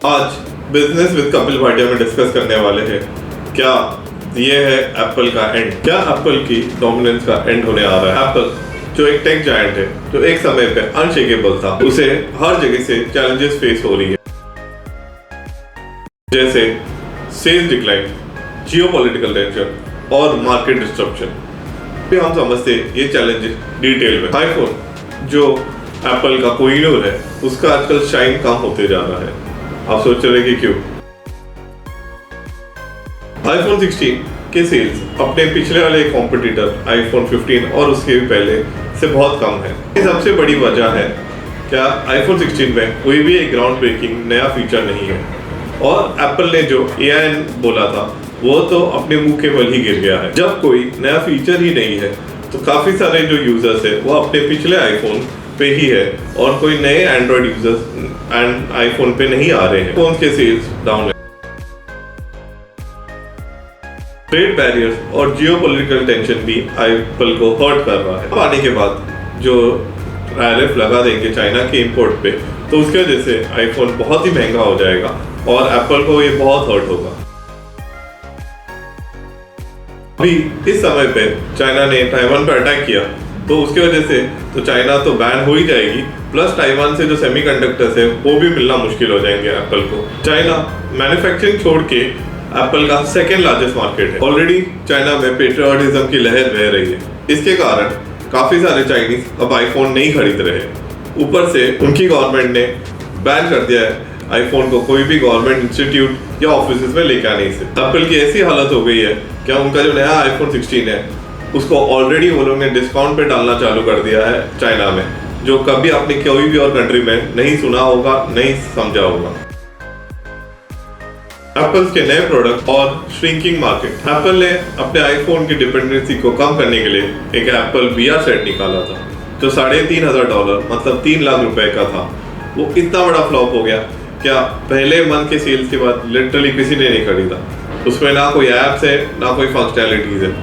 आज business with Kapil Bhatia में discuss करने वाले हैं क्या ये है एप्पल का एंड। क्या एप्पल की डोमिनेंस का एंड होने आ रहा है। एप्पल जो एक टेक जायंट है, जो एक समय पे अनशेकेबल था, उसे हर जगह से चैलेंजेस फेस हो रही है, जैसे सेल्स डिक्लाइन, जियोपॉलिटिकल टेंशन और मार्केट डिस्ट्रप्शन। फिर हम समझते ये चैलेंजेस डिटेल में। आईफोन जो एप्पल का कोहिनूर है, उसका आजकल शाइन कम होते जा रहा है। आप सोच रहे कि क्यों? आईफोन 16 के सेल्स अपने पिछले वाले कॉम्पिटिटर आईफोन 15 और उसके भी पहले से बहुत कम है। ये सबसे बड़ी वजह है क्या आईफोन 16 में कोई भी एक ग्राउंड ब्रेकिंग नया फीचर नहीं है, और एप्पल ने जो AI बोला था वो तो अपने मुंह के बल ही गिर गया है। जब कोई नया फीचर ही नहीं है तो काफी सारे जो यूजर्स है वो अपने पिछले आईफोन पे ही है, और कोई नए एंड्रॉइड यूजर्स एंड आईफोन पे नहीं आ रहे हैं। फोन के सेल्स डाउन है। ट्रेड बैरियर्स और जियोपॉलिटिकल टेंशन भी एप्पल को हर्ट कर रहा है। अब आने के बाद जो टैरिफ लगा देंगे चाइना के इंपोर्ट पे, तो उसकी वजह से आईफोन बहुत ही महंगा हो जाएगा और एप्पल को ये बहुत हर्ट होगा। अभी इस समय पे चाइना ने ताइवान पर अटैक किया, तो उसकी वजह से तो चाइना तो बैन हो ही जाएगी, प्लस ताइवान से जो सेमीकंडक्टर्स है वो भी मिलना मुश्किल हो जाएंगे एप्पल को। चाइना मैन्युफैक्चरिंग छोड़ के एप्पल का सेकेंड लार्जेस्ट मार्केट है। ऑलरेडी चाइना में पेट्रियोटिज्म की लहर बह रही है। इसके कारण काफी सारे चाइनीज अब आईफोन नहीं खरीद रहे। ऊपर से उनकी गवर्नमेंट ने बैन कर दिया है आईफोन को कोई भी गवर्नमेंट इंस्टीट्यूट या ऑफिस में लेके आने से। एप्पल की ऐसी हालत हो गई है क्या उनका जो नया आईफोन 16 है उसको ऑलरेडी वो लोग ने डिस्काउंट पे डालना चालू कर दिया है चाइना में, जो कभी आपने कोई भी और कंट्री में नहीं सुना होगा, नहीं समझा होगा। एप्पल के नए प्रोडक्ट और श्रिंकिंग मार्केट। एप्पल ने अपने आईफोन की डिपेंडेंसी को कम करने के लिए एक एप्पल VR सेट निकाला था, जो $3,500 मतलब 3 लाख रुपए का था। वो इतना बड़ा फ्लॉप हो गया क्या पहले मंथ के सेल्स के बाद लिटरली किसी ने नहीं खरीदा। उसमें ना कोई ऐप्स है, ना कोई फंक्शनैलिटीज है।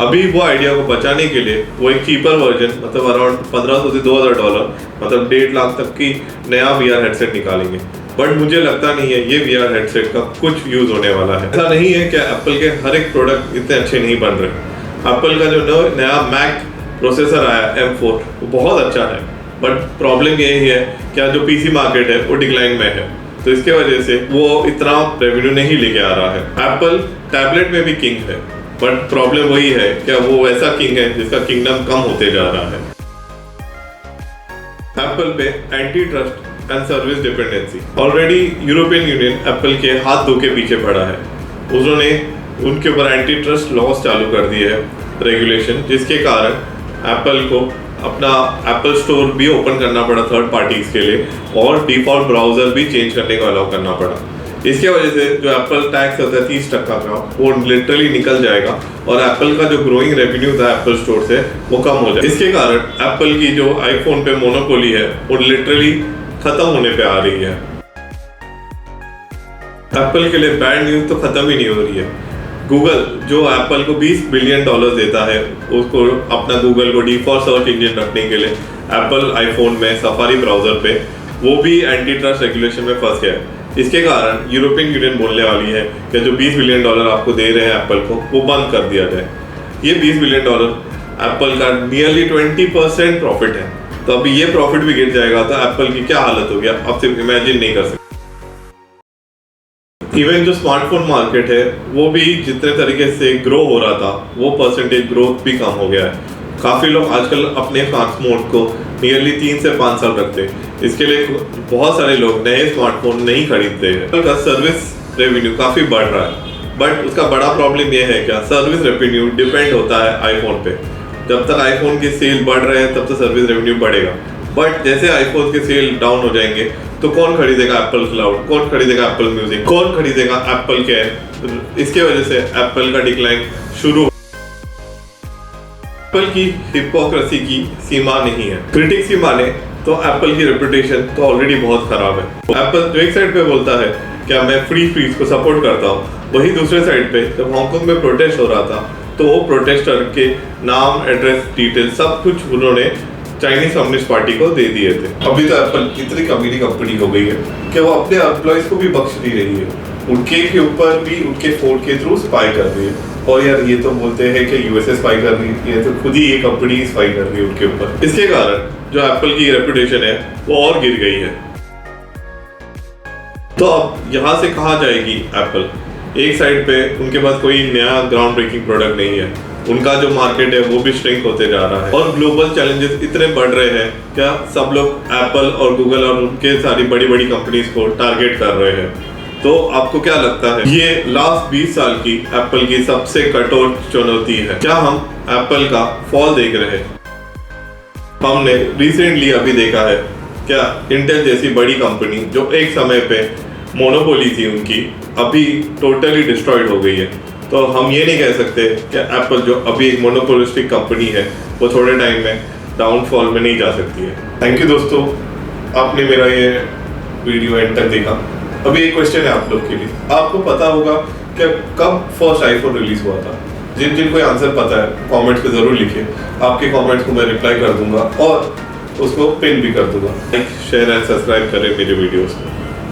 अभी वो आइडिया को बचाने के लिए वो एक चीपर वर्जन मतलब अराउंड $1,500 से $2,000 मतलब 1.5 लाख तक की नया VR हेडसेट निकालेंगे। बट मुझे लगता नहीं है ये VR हेडसेट का कुछ यूज होने वाला है। ऐसा नहीं है कि एप्पल के हर एक प्रोडक्ट इतने अच्छे नहीं बन रहे। एप्पल का जो नया मैक प्रोसेसर आया M4 वो बहुत अच्छा है, बट प्रॉब्लम यही है क्या जो PC मार्केट है वो डिक्लाइन में है, तो इसके वजह से वो इतना रेवेन्यू नहीं लेके आ रहा है। एप्पल टैबलेट में भी किंग है, बट प्रॉब्लम वही है क्या वो ऐसा किंग है जिसका किंगडम कम होते जा रहा है। एप्पल पे anti trust and service dependency. Already European union Apple के हाथ धो के पीछे पड़ा है। उन्होंने उनके ऊपर एंटी ट्रस्ट लॉस चालू कर दिए है, रेगुलेशन, जिसके कारण एप्पल को अपना एप्पल स्टोर भी ओपन करना पड़ा थर्ड पार्टीज के लिए, और डिफॉल्ट ब्राउजर भी चेंज करने को अलाउ करना पड़ा। इसके वजह से जो एप्पल टैक्स होता है 30% का, वो लिटरली निकल जाएगा और एप्पल का जो ग्रोइंग रेवेन्यू था एप्पल स्टोर से वो कम हो जाएगा। इसके कारण एप्पल की जो आईफोन पे मोनोपोली है वो लिटरली खत्म होने पे आ रही है। एप्पल के लिए बैड न्यूज तो खत्म ही नहीं हो रही है। गूगल जो एप्पल को $20 बिलियन देता है उसको अपना गूगल को डिफॉल्ट सर्च इंजन रखने के लिए एप्पल आईफोन में सफारी ब्राउजर पे, वो भी एंटी ट्रस्ट रेगुलेशन में फंस गया है। इसके कारण यूरोपियन यूनियन बोलने वाली है कि जो $20 बिलियन आपको दे रहे हैं एप्पल को वो बंद कर दिया जाए। ये $20 बिलियन एप्पल का नियरली 20% प्रॉफिट है, तो अभी ये प्रॉफिट भी गिर जाएगा तो एप्पल की क्या हालत होगी आप सिर्फ इमेजिन नहीं कर सकते। इवन जो स्मार्टफोन मार्केट है वो भी जितने तरीके से ग्रो हो रहा था वो परसेंटेज ग्रोथ भी कम हो गया है। काफ़ी लोग आजकल अपने स्मार्टफोन को नियरली 3 से 5 साल रखते हैं। इसके लिए बहुत सारे लोग नए स्मार्टफोन नहीं खरीदते हैं। उनका सर्विस रेवेन्यू काफ़ी बढ़ रहा है, बट उसका बड़ा प्रॉब्लम ये है क्या सर्विस रेवेन्यू डिपेंड होता है आईफोन पे। जब तक आईफोन के सेल बढ़ रहे हैं तब तक सर्विस रेवेन्यू बढ़ेगा, बट जैसे आईफोन के सेल डाउन हो जाएंगे तो कौन खरीदेगा एप्पल क्लाउड, कौन खरीदेगा एप्पल म्यूजिक, कौन खरीदेगा एप्पल केयर। इसके वजह से एप्पल का डिक्लाइन शुरू। एप्पल की हिपोक्रेसी की सीमा नहीं है। क्रिटिक्स की माने तो एप्पल की रेपुटेशन तो ऑलरेडी बहुत खराब है। एप्पल जो एक साइड पे बोलता है क्या मैं फ्री स्पीच को सपोर्ट करता हूँ, वही दूसरे साइड पे जब हांगकांग में प्रोटेस्ट हो रहा था तो वो प्रोटेस्टर के नाम, एड्रेस, डिटेल सब कुछ उन्होंने चाइनीज कम्युनिस्ट पार्टी को दे दिए थे। अभी तो एप्पल इतनी अमीरी कंपनी हो गई है कि वो अपने एम्प्लॉयज को भी बख्श नहीं रही है, उनके के ऊपर भी उनके फोन के थ्रू स्पाई कर रही है। और यार ये तो बोलते हैं कि यूएसए स्पाई कर रही है, तो खुद ही ये कंपनी स्पाई कर रही है उनके ऊपर। इसके कारण जो एप्पल की रेपुटेशन है वो और गिर गई है। तो अब यहाँ से कहाँ जाएगी एप्पल? एक साइड पे उनके पास कोई नया ग्राउंड ब्रेकिंग प्रोडक्ट नहीं है, उनका जो मार्केट है वो भी श्रिंक होते जा रहा है, और ग्लोबल चैलेंजेस इतने बढ़ रहे हैं क्या सब लोग एप्पल और गूगल और उनके सारी बड़ी बड़ी कंपनीज को टारगेट कर रहे हैं। तो आपको क्या लगता है ये लास्ट 20 साल की एप्पल की सबसे कठोर चुनौती है? क्या हम एप्पल का फॉल देख रहे हैं? हमने रिसेंटली अभी देखा है क्या इंटेल जैसी बड़ी कंपनी जो एक समय पे मोनोपोली थी उनकी, अभी टोटली डिस्ट्रॉयड हो गई है। तो हम ये नहीं कह सकते कि एप्पल जो अभी एक मोनोपोलिस्टिक कंपनी है वो थोड़े टाइम में डाउनफॉल में नहीं जा सकती है। थैंक यू दोस्तों, आपने मेरा ये वीडियो एंड तक देखा। अभी एक क्वेश्चन है आप लोग के लिए, आपको पता होगा कि कब फर्स्ट आईफोन रिलीज हुआ था? जिनको आंसर पता है कमेंट्स पे जरूर लिखिए, आपके कमेंट्स को मैं रिप्लाई कर दूंगा और उसको पिन भी कर दूंगा। लाइक शेयर एंड सब्सक्राइब करें मेरे वीडियोस को।